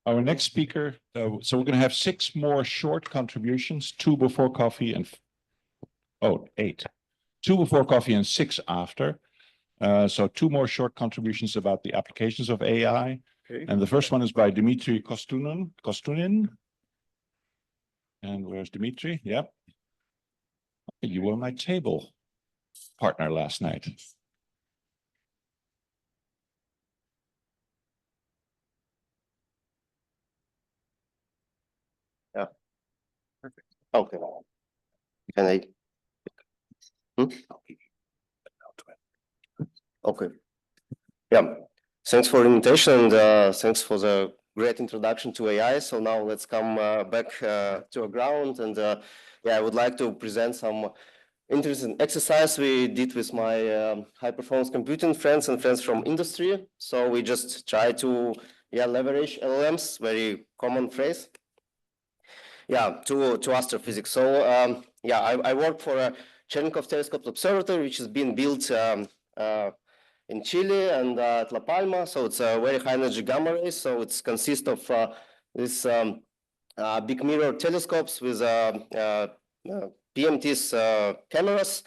Our next speaker, so we're going to have 6 more short contributions, 2 before coffee and, 8. 2 before coffee and 6 after. So 2 more short contributions about the applications of AI. Okay. And the first one is by Dmitry Kostunin. And where's Dmitry? Yep. You were my table partner last night. Yeah. Perfect. Okay. Can I? Okay. Yeah. Thanks for the invitation and thanks for the great introduction to AI. So now let's come back to our ground and yeah, I would like to present some interesting exercise we did with my high performance computing friends and friends from industry. So we just try to leverage LLMs, very common phrase. Yeah, to astrophysics. So yeah, I work for a Cherenkov Telescope Observatory, which is being built in Chile and at La Palma. So it's a very high energy gamma ray. So it consists of this big mirror telescopes with PMT's cameras.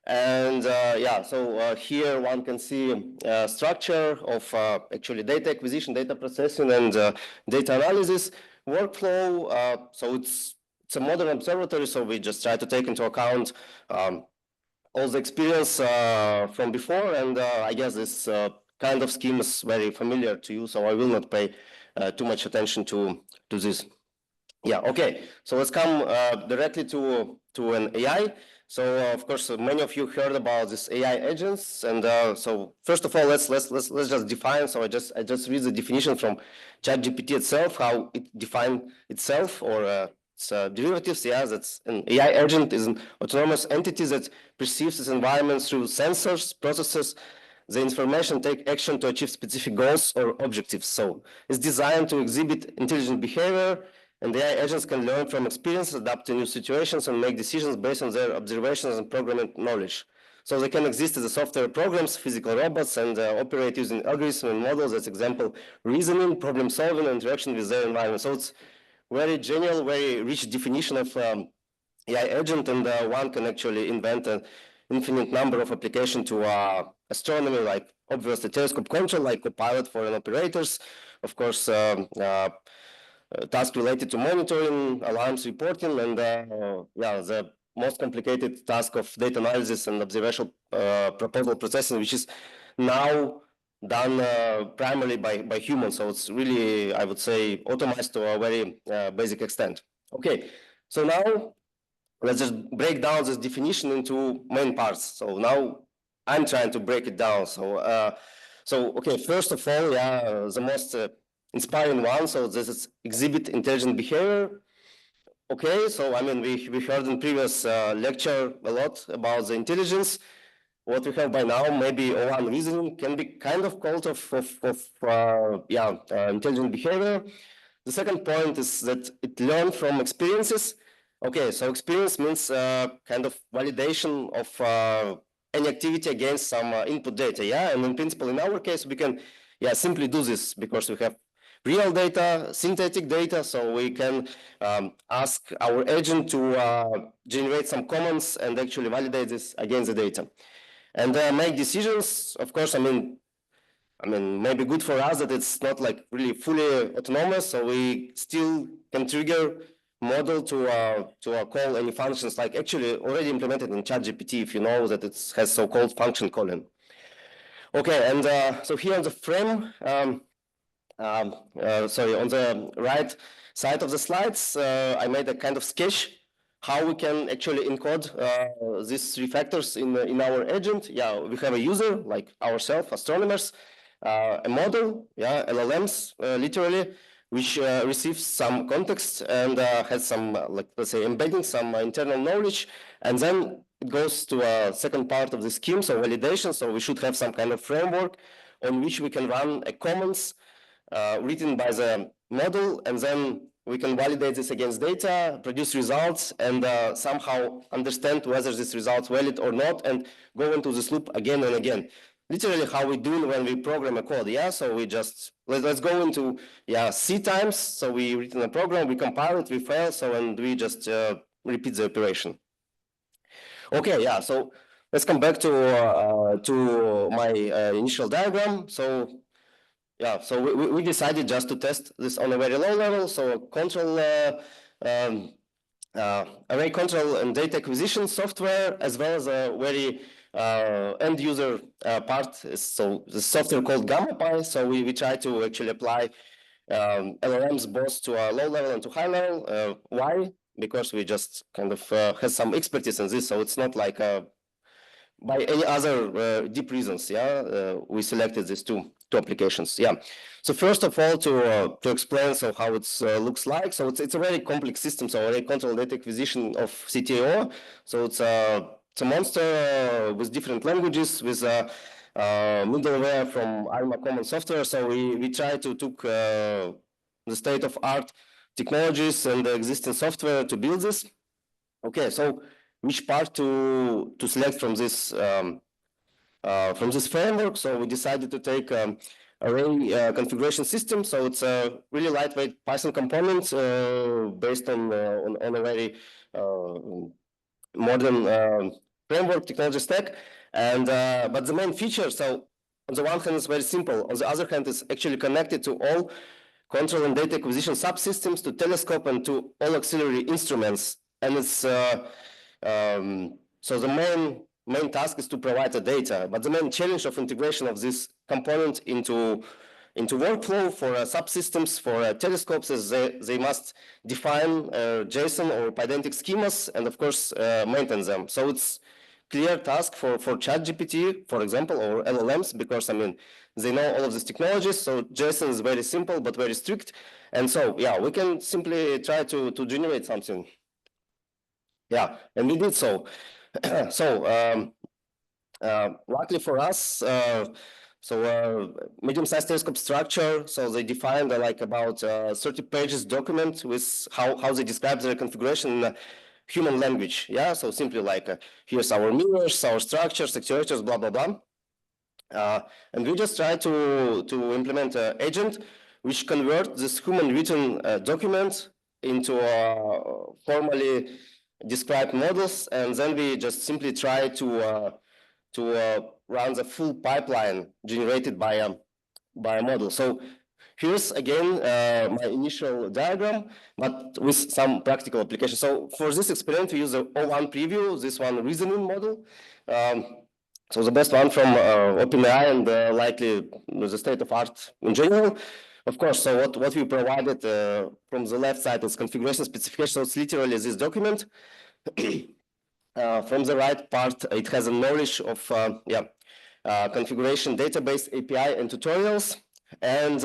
And yeah, so here one can see structure of actually data acquisition, data processing, and data analysis workflow. So it's a modern observatory, so we just try to take into account all the experience from before, and I guess this kind of scheme is very familiar to you, so I will not pay too much attention to this. Yeah, okay, so let's come directly to an AI. So of course, many of you heard about this AI agents, and so first of all, let's just define. So I just read the definition from ChatGPT itself, how it defines itself, or its derivatives. Yeah, that's an AI agent is an autonomous entity that perceives its environment through sensors, processes the information, take action to achieve specific goals or objectives. So it's designed to exhibit intelligent behavior. And AI agents can learn from experience, adapt to new situations, and make decisions based on their observations and programming knowledge. So they can exist as a software programs, physical robots, and operate using algorithms and models. That's example, reasoning, problem solving, and interaction with their environment. So it's very general, very rich definition of AI agent, and one can actually invent an infinite number of applications to astronomy, like obviously telescope control, like Copilot for an operators, of course. Task related to monitoring, alarms reporting, and yeah, the most complicated task of data analysis and observational proposal processing, which is now done primarily by humans. So it's really, I would say, automated to a very basic extent. Okay, so now let's just break down this definition into main parts. So now I'm trying to break it down. So, okay, first of all, yeah, the most inspiring one. So this is exhibit intelligent behavior. Okay, so I mean, we heard in previous lecture a lot about the intelligence. What we have by now, maybe one reasoning can be kind of called intelligent behavior. The second point is that it learns from experiences. Okay, so experience means kind of validation of any activity against some input data, yeah? And in principle, in our case, we can, simply do this because we have real data, synthetic data, so we can ask our agent to generate some comments and actually validate this against the data. And make decisions, of course, I mean, maybe good for us that it's not like really fully autonomous, so we still can trigger model to call any functions, like actually already implemented in ChatGPT, if you know that it has so-called function calling. Okay, and so here on the frame, sorry, on the right side of the slides, I made a kind of sketch how we can actually encode these 3 factors in our agent. Yeah, we have a user like ourselves, astronomers, a model, LLMs, literally, which receives some context and has some, like, let's say, embedding some internal knowledge, and then it goes to a second part of the scheme, so validation. So we should have some kind of framework on which we can run a comments written by the model, and then we can validate this against data, produce results, and somehow understand whether this result is valid or not, and go into this loop again and again. literally how we do when we program a code. Yeah, so we just let's go into C times. So we written a program, we compile it, we fail, so and we just repeat the operation. Okay, yeah. So let's come back to my initial diagram. So yeah, so we decided just to test this on a very low level. So control array control and data acquisition software, as well as a very end user part. So the software called GammaPy. So we try to actually apply LLMs both to a low level and to high level. Why? Because we just kind of have some expertise in this. So it's not like by any other deep reasons. Yeah, we selected these two applications. Yeah. So first of all, to explain so how it looks like. So it's a very complex system. So array control data acquisition of CTO. So it's a monster with different languages, with middleware from ARMA Common Software. So we try to took the state of art technologies and the existing software to build this. Okay, so which part to select from this framework? So we decided to take array configuration system. So it's a really lightweight Python component based on a very modern framework technology stack. And but the main feature, so on the one hand, is very simple. On the other hand, it's actually connected to all control and data acquisition subsystems, to telescope, and to all auxiliary instruments. And it's so the main task is to provide the data, but the main challenge of integration of this component into workflow for subsystems, for telescopes, is they must define JSON or Pydantic schemas, and of course maintain them. So it's clear task for ChatGPT, for example, or LLMs, because I mean they know all of these technologies. So JSON is very simple but very strict, and so yeah, we can simply try to generate something. Yeah, and we did so. So luckily for us, medium-sized telescope structure. So they defined like about 30 pages document with how they describe their configuration in human language. Yeah, so simply like here's our mirrors, our structures, actuators, blah blah blah. And we just try to implement an agent which convert this human written document into formally described models, and then we just simply try to run the full pipeline generated by a model. So here's again my initial diagram, but with some practical application. So for this experiment, we use the O1 preview, this one reasoning model. So the best one from OpenAI, and likely the state of art in general. Of course, so what we provided from the left side is configuration specification. So it's literally this document. From the right part, it has a knowledge of configuration database API and tutorials. And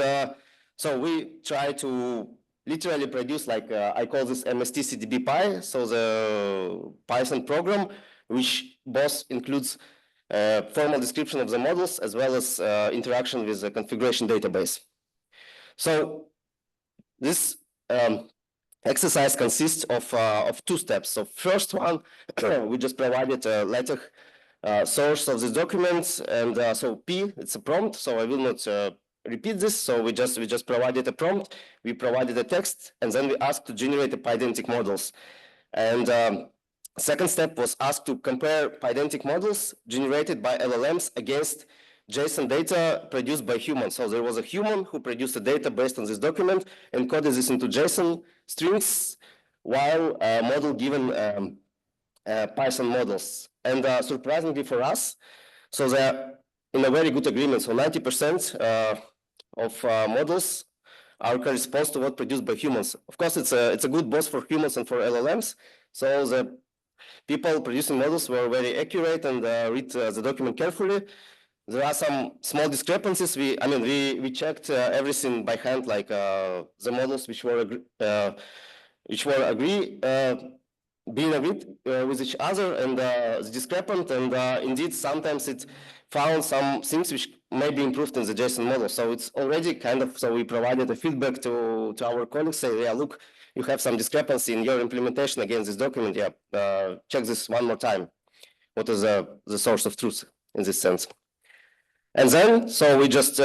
so we try to literally produce, like I call this MST-CDB-Py, so the Python program, which both includes formal description of the models as well as interaction with the configuration database. So this exercise consists of two steps. So first one, we just provided a LaTeX source of this document, and so P, it's a prompt. So I will not repeat this. So we just provided a prompt. We provided a text, and then we asked to generate the Pydantic models. And second step was asked to compare Pydantic models generated by LLMs against JSON data produced by humans. So there was a human who produced the data based on this document, encoded this into JSON strings, while a model given Python models. And surprisingly for us, so they're in a very good agreement. So 90% of models are corresponds to what produced by humans. Of course, it's a good both for humans and for LLMs. So the people producing models were very accurate and read the document carefully. There are some small discrepancies. We checked everything by hand, like the models which were being agreed with each other, and the discrepant, and indeed sometimes it found some things which may be improved in the JSON model. So it's already kind of, so we provided a feedback to our colleagues, say, yeah, look, you have some discrepancy in your implementation against this document. Yeah, check this one more time. What is the source of truth in this sense? And then, so we just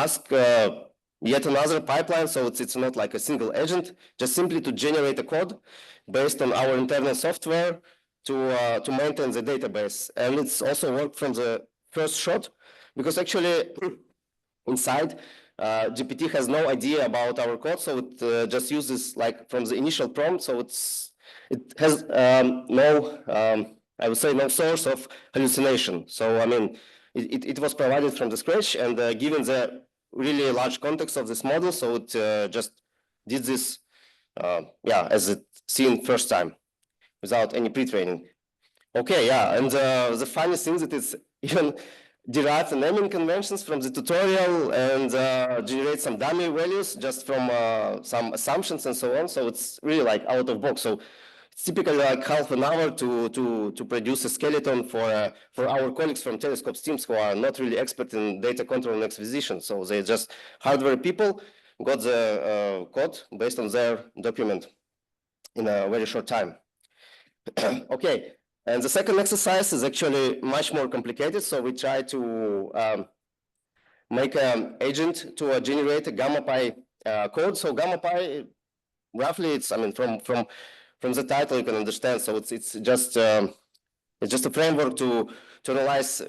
ask yet another pipeline. So it's not like a single agent, just simply to generate a code based on our internal software to maintain the database. And it's also worked from the first shot, because actually inside GPT has no idea about our code, so it just uses like from the initial prompt. So it has no I would say no source of hallucination. So I mean it was provided from the scratch, and given the really large context of this model, so it just did this yeah, as it seen first time without any pre-training. Okay, yeah, and the funny thing that it's even derived the naming conventions from the tutorial and generate some dummy values just from some assumptions and so on. So it's really like out of box. So it's typically like half an hour to produce a skeleton for our colleagues from telescopes teams who are not really expert in data control and exposition. So they just hardware people got the code based on their document in a very short time. Okay, and the second exercise is actually much more complicated. So we try to make an agent to generate a gamma pi code. So gamma pi, roughly, it's I mean from the title you can understand. So it's just a framework to analyze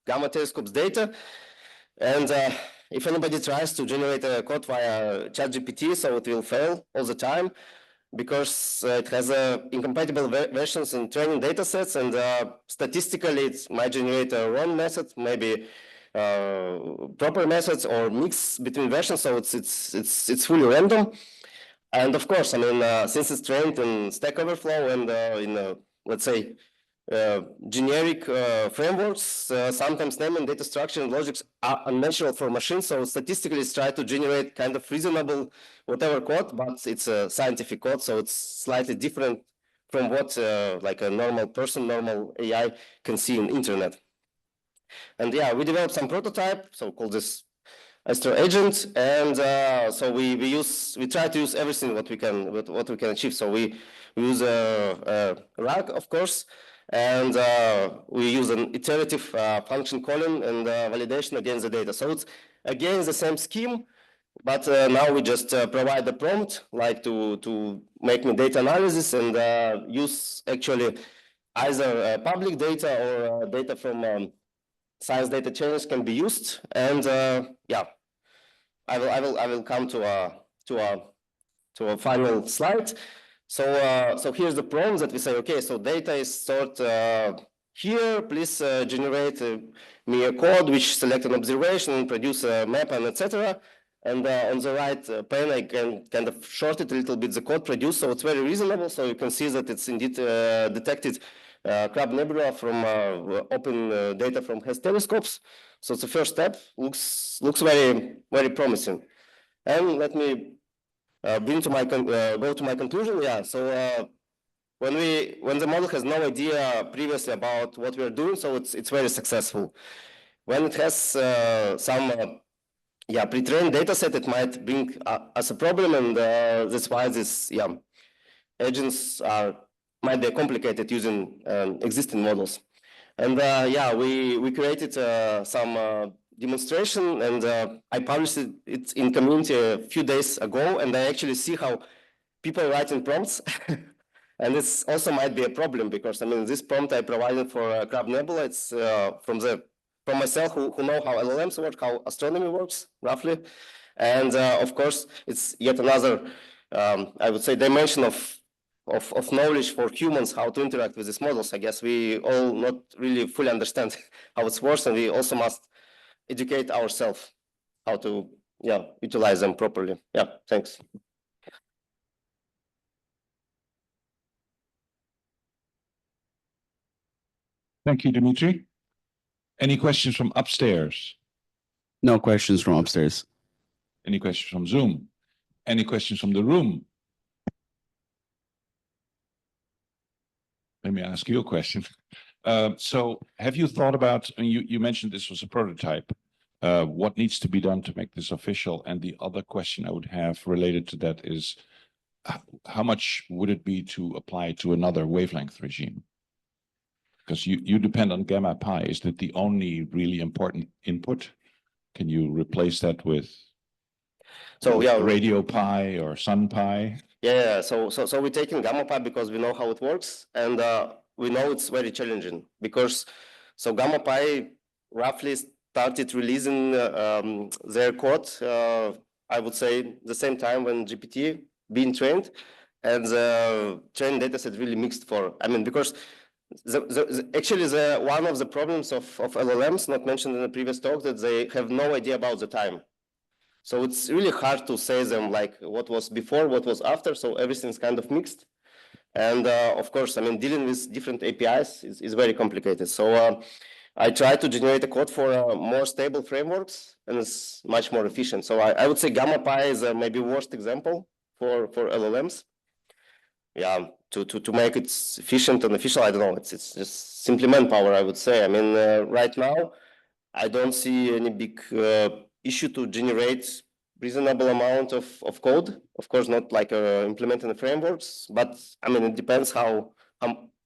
gamma telescopes data. And if anybody tries to generate a code via ChatGPT, so it will fail all the time, because it has incompatible versions in training data sets, and statistically it might generate a wrong method, maybe proper methods, or mix between versions. So it's fully random. And of course, I mean, since it's trained in Stack Overflow and in let's say generic frameworks, sometimes naming data structure and logics are unnatural for machines. So statistically, it's tried to generate kind of reasonable whatever code, but it's a scientific code, so it's slightly different from what like a normal person, normal AI can see in internet. And yeah, we developed some prototype, so called this Astro agent, and so we try to use everything what we can achieve. So we use a RAG, of course, and we use an iterative function calling and validation against the data. So it's again the same scheme, but now we just provide the prompt like to make me data analysis, and use actually either public data or data from science data channels can be used. And yeah, I will come to a final slide. So here's the prompt that we say, okay, so data is stored here. Please generate me a code which select an observation and produce a map and etc. And on the right pane, I can kind of short it a little bit, the code produced. So it's very reasonable. So you can see that it's indeed detected Crab Nebula from open data from HESS telescopes. So it's the first step. Looks very promising. And let me go to my conclusion. Yeah. So when the model has no idea previously about what we are doing, so it's very successful. When it has some pre-trained data set, it might bring us a problem, and that's why this agents might be complicated using existing models. And we created some demonstration, and I published it in community a few days ago, and I actually see how people are writing prompts. And this also might be a problem, because I mean, this prompt I provided for Crab Nebula, it's from myself who know how LLMs work, how astronomy works roughly. And of course, it's yet another, I would say, dimension of knowledge for humans, how to interact with these models. I guess we all not really fully understand how it works, and we also must educate ourselves how to utilize them properly. Yeah, thanks. Thank you, Dimitri. Any questions from upstairs? No questions from upstairs. Any questions from Zoom? Any questions from the room? Let me ask you a question. So have you thought about, and you mentioned this was a prototype, what needs to be done to make this official? And the other question I would have related to that is, how much would it be to apply to another wavelength regime? because you depend on gamma pi. Is that the only really important input? Can you replace that with radio pi or sun pi? Yeah. So we're taking gamma pi because we know how it works, and we know it's very challenging because gamma pi roughly started releasing their code. I would say the same time when GPT being trained, and the trained data set really mixed for. I mean, because actually one of the problems of LLMs, not mentioned in the previous talk, that they have no idea about the time. So it's really hard to say them like what was before, what was after. So everything's kind of mixed. And of course, I mean, dealing with different APIs is very complicated. So I try to generate a code for more stable frameworks, and it's much more efficient. So I would say gamma pi is maybe worst example for LLMs. Yeah, to make it efficient and official, I don't know. It's just simply manpower, I would say. I mean, right now, I don't see any big issue to generate reasonable amount of code. Of course, not like implementing the frameworks, but I mean, it depends how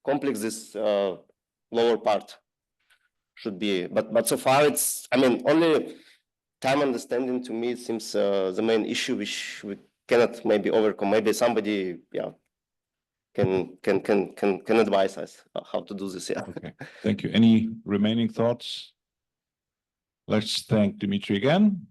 complex this lower part should be. But so far, it's, I mean, only time understanding to me seems the main issue, which we cannot maybe overcome. Maybe somebody, yeah, can advise us how to do this. Yeah. Okay, thank you. Any remaining thoughts? Let's thank Dimitri again.